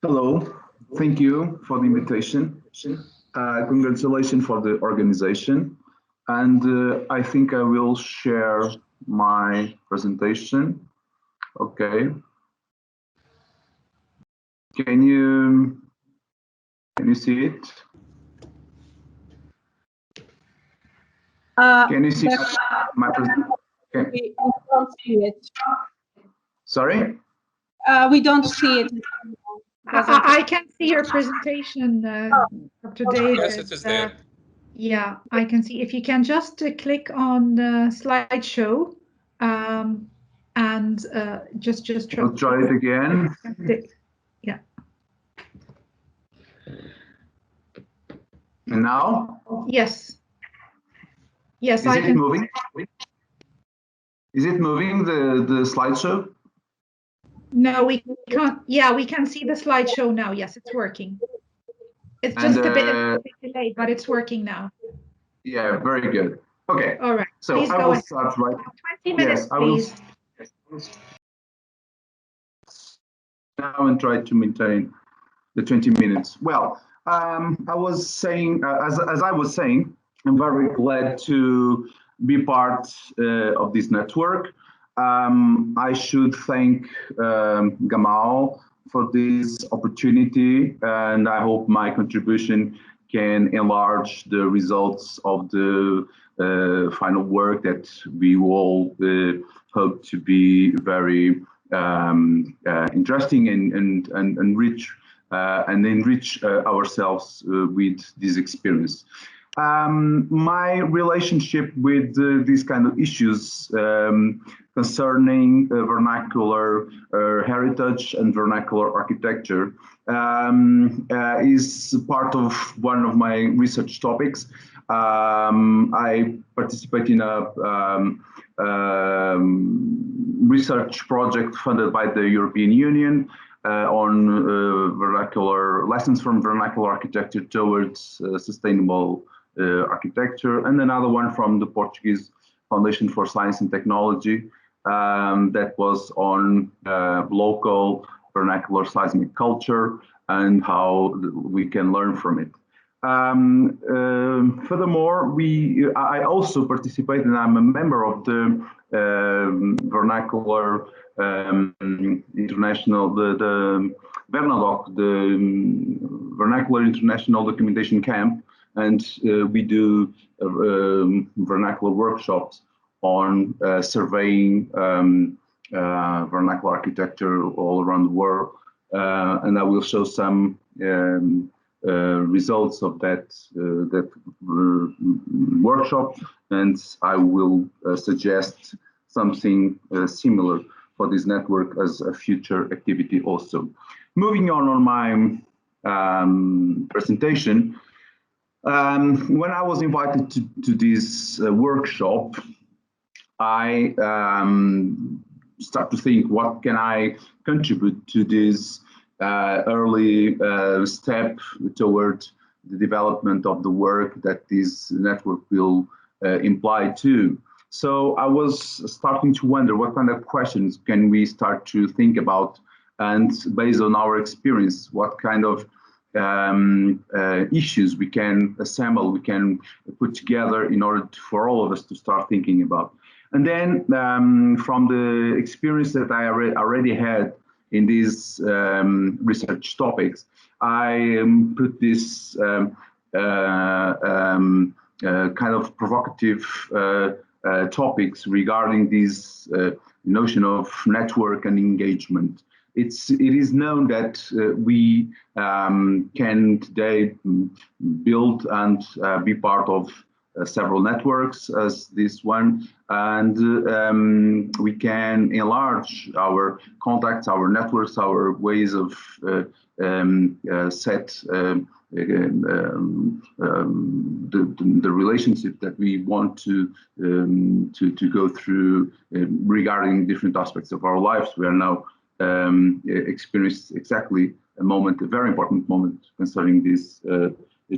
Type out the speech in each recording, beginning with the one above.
Hello, thank you for the invitation. Congratulations for the organization. And I think I will share my presentation. Okay. Can you see it? Can you see my presentation? Okay. We don't see it. Sorry? We don't see it. I can see your presentation, Dr. David. Yes, it is there. Yeah, I can see. If you can just click on the slideshow and just I'll try it again. Yeah. And now? Yes. Yes, Is I it can. moving? Is it moving, the slideshow? No, we can't. Yeah, we can see the slideshow now. Yes, it's working. It's just a bit delayed, but it's working now. Yeah, very good. Okay. All right. So please I will start right. 20 minutes, yes, I will. please. Now and try to maintain the 20 minutes. Well, I was saying, as I was saying, I'm very glad to be part of this network. I should thank Gamal for this opportunity, and I hope my contribution can enlarge the results of the final work that we all hope to be very interesting and rich and enrich ourselves with this experience. My relationship with these kind of issues concerning vernacular heritage and vernacular architecture is part of one of my research topics. I participate in a research project funded by the European Union on vernacular lessons from vernacular architecture towards sustainable architecture, and another one from the Portuguese Foundation for Science and Technology that was on local vernacular seismic culture and how we can learn from it. Furthermore, I also participate, and I'm a member of the vernacular international, the Vernadoc, the Vernacular International Documentation Camp, and we do vernacular workshops on surveying vernacular architecture all around the world, and I will show some results of that workshop, and I will suggest something similar for this network as a future activity also. Moving on my presentation, when I was invited to this workshop, I start to think, what can I contribute to this early step toward the development of the work that this network will imply to. So I was starting to wonder what kind of questions can we start to think about, and based on our experience, what kind of issues we can assemble, we can put together in order for all of us to start thinking about. And then from the experience that I already had in these research topics, I put this kind of provocative topics regarding this notion of network and engagement. It is known that we can today build and be part of several networks as this one, and we can enlarge our contacts, our networks, our ways of set the relationship that we want to go through regarding different aspects of our lives. We are now experienced exactly a moment, a very important moment concerning this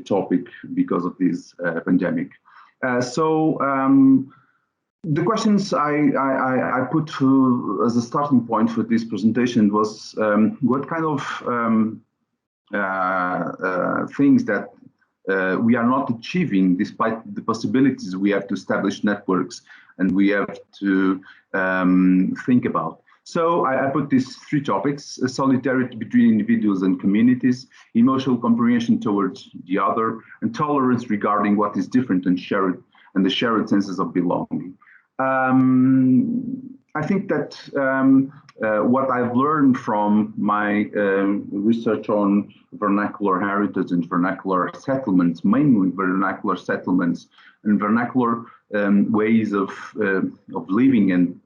topic because of this pandemic. The questions I put as a starting point for this presentation was what kind of things that we are not achieving despite the possibilities. We have to establish networks, and we have to think about. So I put these three topics: solidarity between individuals and communities, emotional comprehension towards the other, and tolerance regarding what is different and shared, and the shared senses of belonging. I think that what I've learned from my research on vernacular heritage and vernacular settlements, mainly vernacular settlements and vernacular ways of living and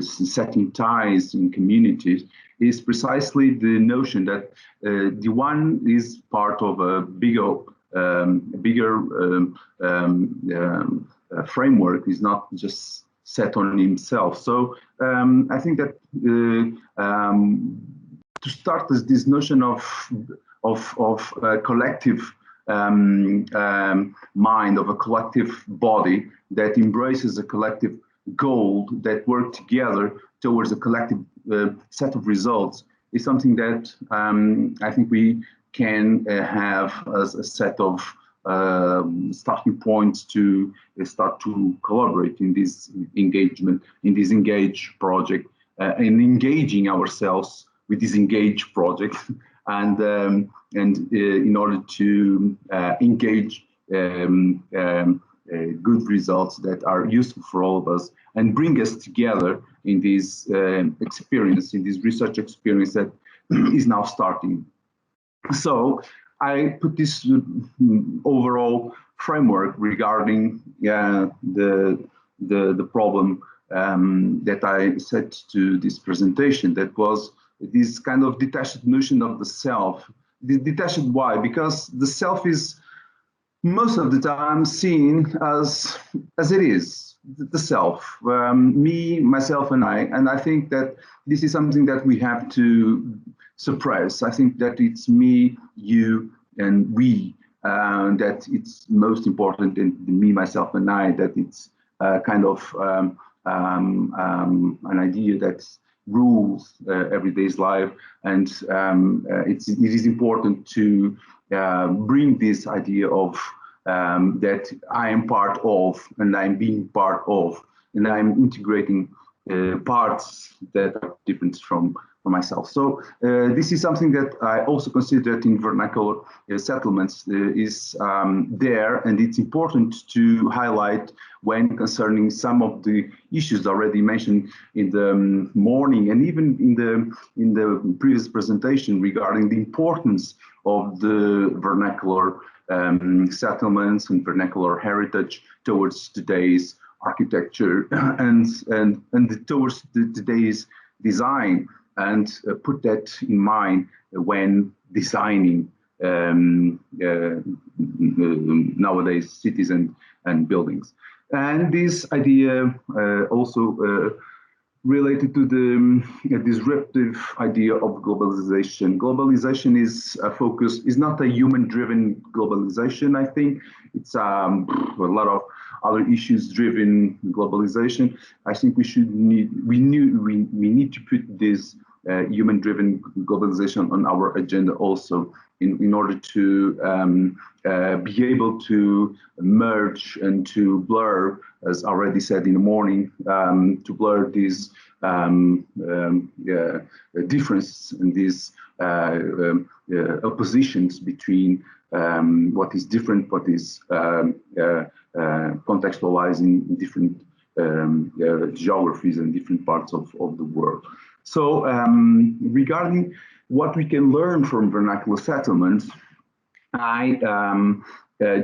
setting ties in communities, is precisely the notion that the one is part of a bigger framework, is not just set on himself. So I think that to start this notion of collective mind, of a collective body that embraces a collective goal, that work together towards a collective set of results, is something that I think we can have as a set of starting points to start to collaborate in this engagement, in this engaged project, and engaging ourselves with this engaged project, and in order to engage good results that are useful for all of us and bring us together in this experience, in this research experience that is now starting. So I put this overall framework regarding the problem that I set to this presentation, that was this kind of detached notion of the self. Detached, why? Because the self is most of the time seen as it is, the self, me, myself, and I. And I think that this is something that we have to suppress. I think that it's me, you, and we, that it's most important, in the me, myself, and I, that it's kind of an idea that rules everyday's life. And it is important to bring this idea of that I am part of, and I'm being part of, and I'm integrating parts that are different from myself. So this is something that I also consider that in vernacular settlements is there, and it's important to highlight when concerning some of the issues already mentioned in the morning, and even in the previous presentation, regarding the importance of the vernacular settlements and vernacular heritage towards today's architecture and towards today's design, and put that in mind when designing nowadays cities and buildings. And this idea also related to the disruptive idea of globalization. Globalization is a focus, is not a human-driven globalization. I think it's a lot of other issues-driven globalization. I think we need to put this human-driven globalization on our agenda also, in order to be able to merge and to blur, as already said in the morning, to blur these differences and these oppositions between what is different, what is contextualizing in different geographies and different parts of the world. So regarding what we can learn from vernacular settlements, I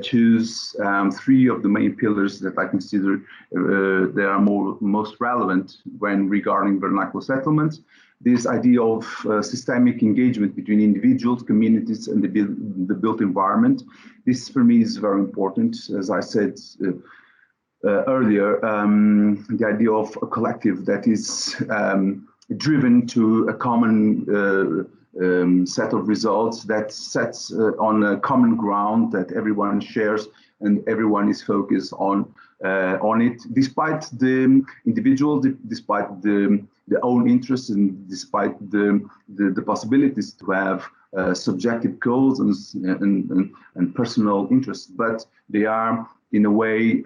choose three of the main pillars that I consider that are most relevant when regarding vernacular settlements. This idea of systemic engagement between individuals, communities, and the built environment. This for me is very important. As I said earlier, the idea of a collective that is driven to a common set of results, that sets on a common ground that everyone shares and everyone is focused on it, despite the individual, despite the their own interests, and despite the possibilities to have subjective goals and personal interests, but they are in a way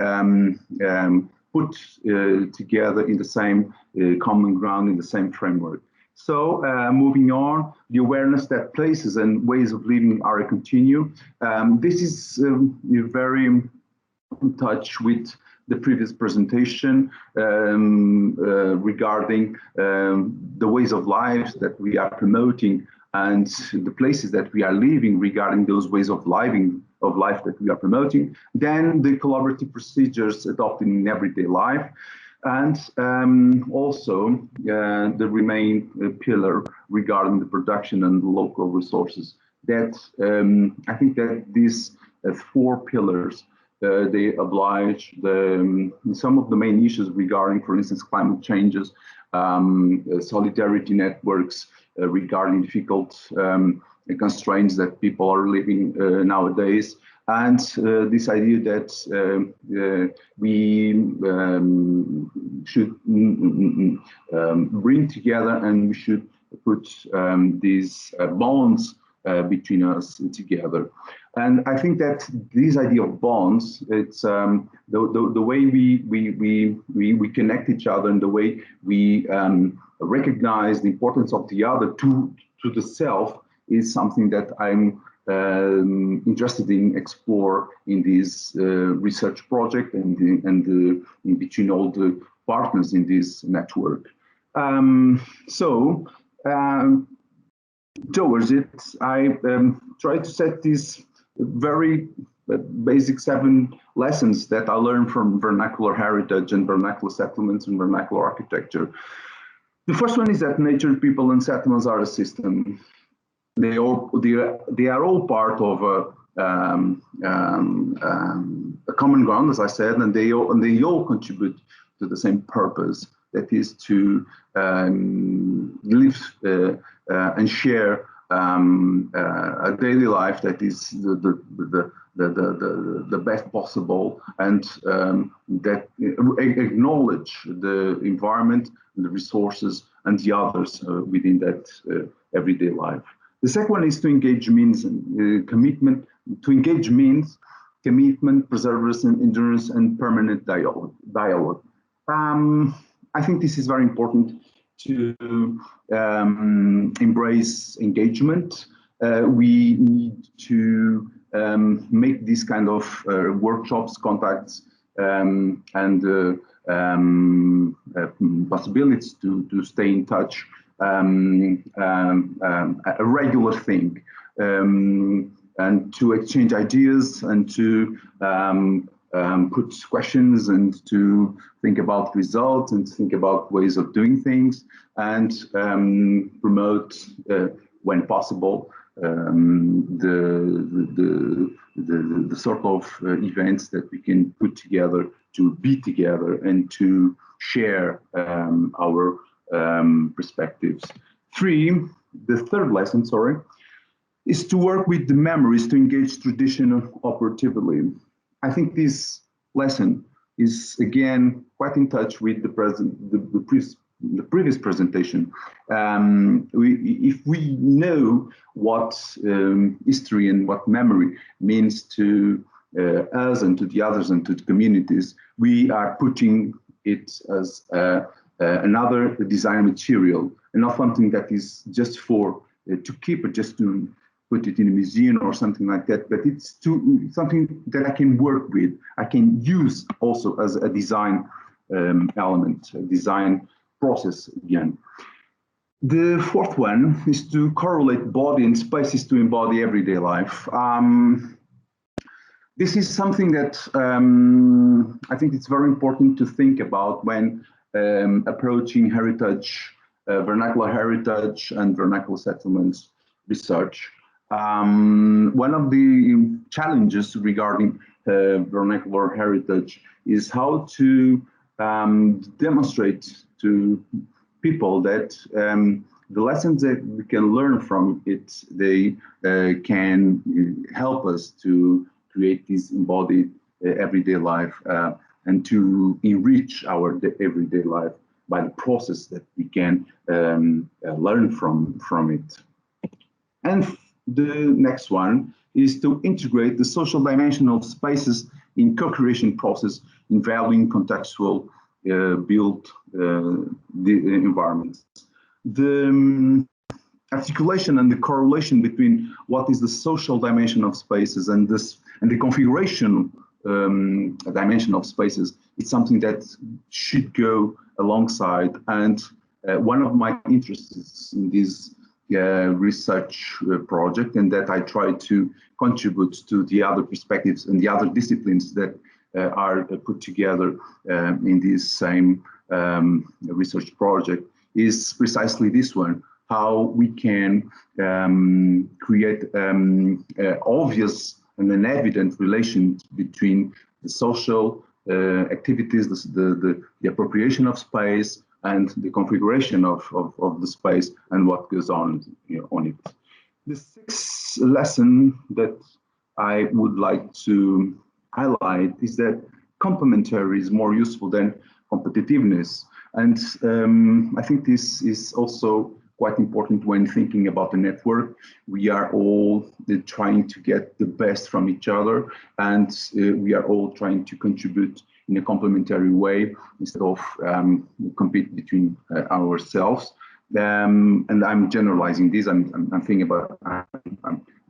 put together in the same common ground, in the same framework. So moving on, the awareness that places and ways of living are a continuum. This is very in touch with the previous presentation regarding the ways of life that we are promoting and the places that we are living regarding those ways of life that we are promoting. Then the collaborative procedures adopted in everyday life. And also the remain pillar regarding the production and local resources. That I think that these 4 pillars they oblige some of the main issues regarding, for instance, climate changes, solidarity networks regarding difficult constraints that people are living nowadays. And this idea that we should bring together and we should put these bonds between us together. And I think that this idea of bonds, it's the way we connect each other and the way we recognize the importance of the other to the self is something that I'm interested in explore in this research project and in between all the partners in this network. Towards it, I try to set these very basic 7 lessons that I learned from vernacular heritage and vernacular settlements and vernacular architecture. The first one is that nature, people, and settlements are a system. They are all part of a common ground, as I said, and they all contribute to the same purpose, that is to live and share a daily life that is the best possible, and that acknowledge the environment, the resources, and the others within that everyday life. The second one is to engage means commitment. To engage means commitment, perseverance, and endurance, and permanent dialogue. I think this is very important to embrace engagement. We need to make these kind of workshops, contacts, and possibilities to stay in touch a regular thing, and to exchange ideas and to put questions and to think about results and think about ways of doing things, and promote when possible the sort of events that we can put together to be together and to share our perspectives. The third lesson, is to work with the memories to engage tradition operatively. I think this lesson is again quite in touch with the previous presentation. If we know what history and what memory means to us and to the others and to the communities, we are putting it as another design material, and not something that is just for to keep or just to put it in a museum or something like that, but it's something that I can work with, I can use also as a design element, a design process again. The fourth one is to correlate body and spaces to embody everyday life. This is something that I think it's very important to think about when approaching heritage, vernacular heritage and vernacular settlements research. One of the challenges regarding vernacular heritage is how to demonstrate to people that the lessons that we can learn from it, they can help us to create this embodied everyday life and to enrich our everyday life. by the process that we can learn from it. And the next one is to integrate the social dimension of spaces in co-creation process in valuing contextual built the environments. The articulation and the correlation between what is the social dimension of spaces and the configuration dimension of spaces, it's something that should go alongside. And one of my interests in this research project, and that I try to contribute to the other perspectives and the other disciplines that are put together in this same research project, is precisely this one: how we can create obvious and an evident relation between the social activities, the appropriation of space, and the configuration of the space and what goes on, on it. The sixth lesson that I would like to highlight is that complementary is more useful than competitiveness. And I think this is also quite important when thinking about the network. We are all trying to get the best from each other, and we are all trying to contribute in a complementary way instead of compete between ourselves. And I'm generalizing this. I'm thinking about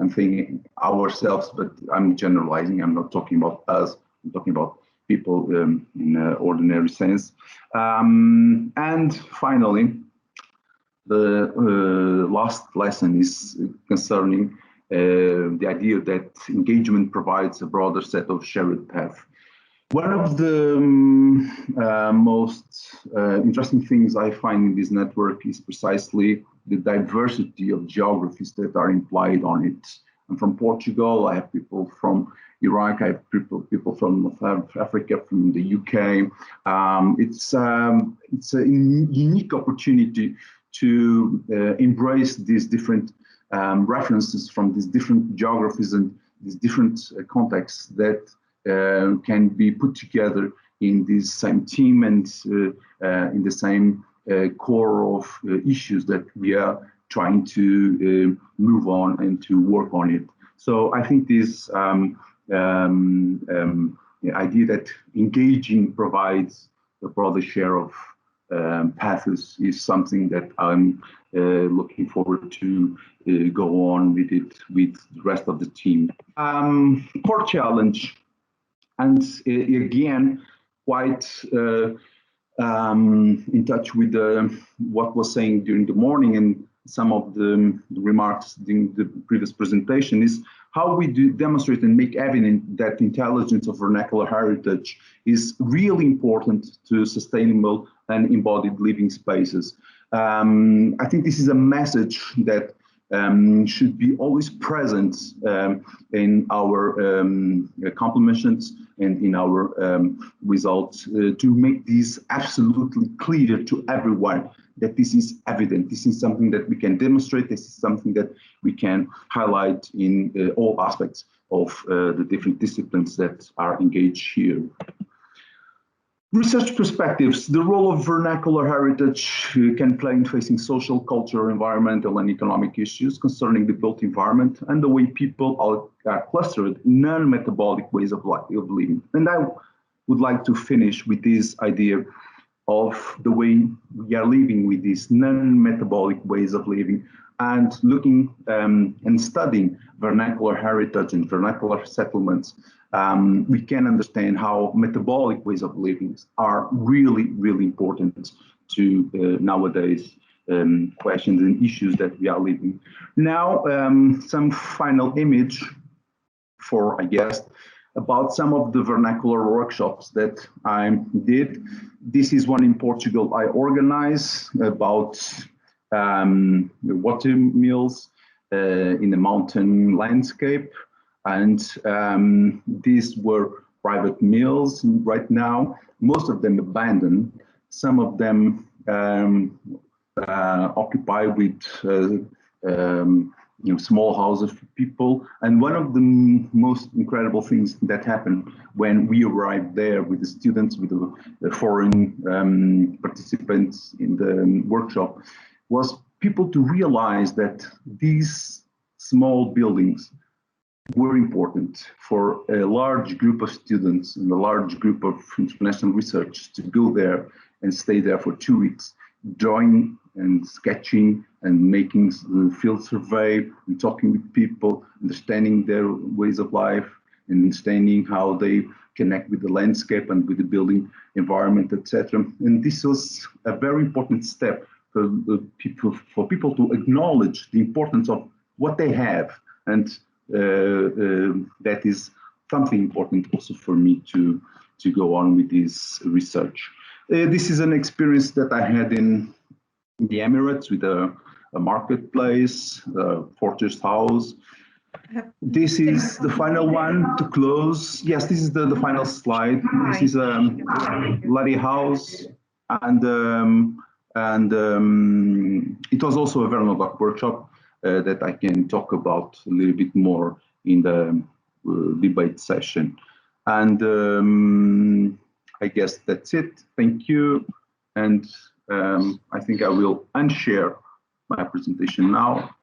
I'm thinking ourselves, but I'm generalizing. I'm not talking about us. I'm talking about people in an ordinary sense. And finally, the last lesson is concerning the idea that engagement provides a broader set of shared paths. One of the most interesting things I find in this network is precisely the diversity of geographies that are implied on it. I'm from Portugal. I have people from Iraq. I have people from North Africa, from the UK. It's a unique opportunity to embrace these different references from these different geographies and these different contexts that can be put together in this same team and in the same core of issues that we are trying to move on and to work on it. So I think this idea that engaging provides a broader share of paths is something that I'm looking forward to go on with it with the rest of the team. Core challenge, and again, quite in touch with what was saying during the morning and some of the remarks during the previous presentation, is how we do demonstrate and make evident that intelligence of vernacular heritage is really important to sustainable and embodied living spaces. I think this is a message that should be always present in our accomplishments and in our results to make this absolutely clear to everyone that this is evident. This is something that we can demonstrate. This is something that we can highlight in all aspects of the different disciplines that are engaged here. Research perspectives. The role of vernacular heritage can play in facing social, cultural, environmental, and economic issues concerning the built environment and the way people are clustered in non-metabolic ways of living. And I would like to finish with this idea of the way we are living with these non-metabolic ways of living, and looking and studying vernacular heritage and vernacular settlements. We can understand how metabolic ways of living are really, really important to nowadays questions and issues that we are living. Now, some final image for, I guess, about some of the vernacular workshops that I did. This is one in Portugal I organized about water mills in a mountain landscape. And these were private mills right now, most of them abandoned, some of them occupied with small houses for people. And one of the most incredible things that happened when we arrived there with the students, with the foreign participants in the workshop, was people to realize that these small buildings were important for a large group of students and a large group of international researchers to go there and stay there for 2 weeks, drawing and sketching and making the field survey and talking with people, understanding their ways of life, and understanding how they connect with the landscape and with the building environment, etc. And this was a very important step for people to acknowledge the importance of what they have, and that is something important also for me to go on with this research. This is an experience that I had in the Emirates with a marketplace, a fortress house. This is the final one to close. Yes, this is the final slide. This is a bloody house, and it was also a Vernon Dock workshop that I can talk about a little bit more in the debate session. And I guess that's it. Thank you. And I think I will unshare my presentation now.